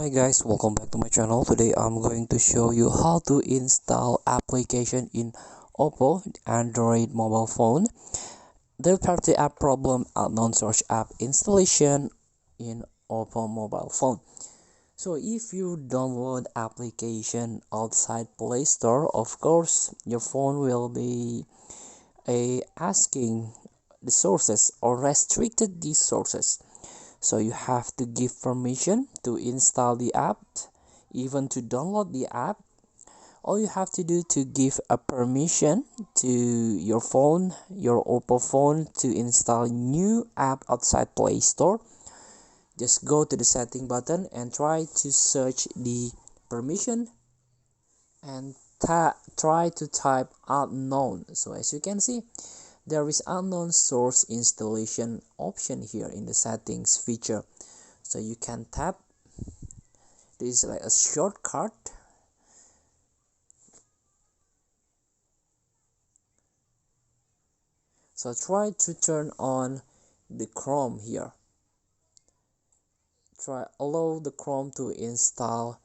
Hi guys, welcome back to my channel. Today I'm going to show you how to install application in Oppo Android mobile phone. Third-party app problem unknown Source App installation in Oppo mobile phone. So if you download application outside Play Store, of course your phone will be asking the sources or restricted these sources. So you have to give permission to install the app, even to download the app. All you have to do to give a permission to your phone, your Oppo phone, to install new app outside Play Store. Just go to the setting button and try to search the permission and try to type unknown. So as you can see, there is unknown source installation option here in the settings feature. So you can tap. This is like a shortcut. So try to turn on the Chrome here. Allow the Chrome to install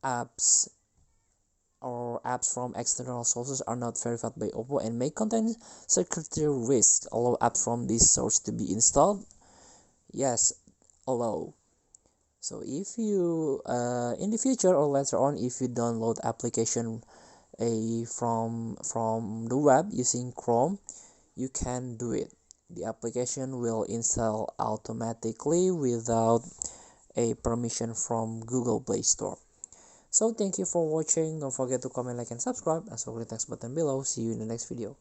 apps or apps from external sources are not verified by Oppo and may contain security risks. Allow apps from this source to be installed. Yes, allow. So if you in the future or later on, if you download application from the web using Chrome, you can do it. The application will install automatically without a permission from Google Play Store. So thank you for watching. Don't forget to comment, like, and subscribe. As always, thanks button below. See you in the next video.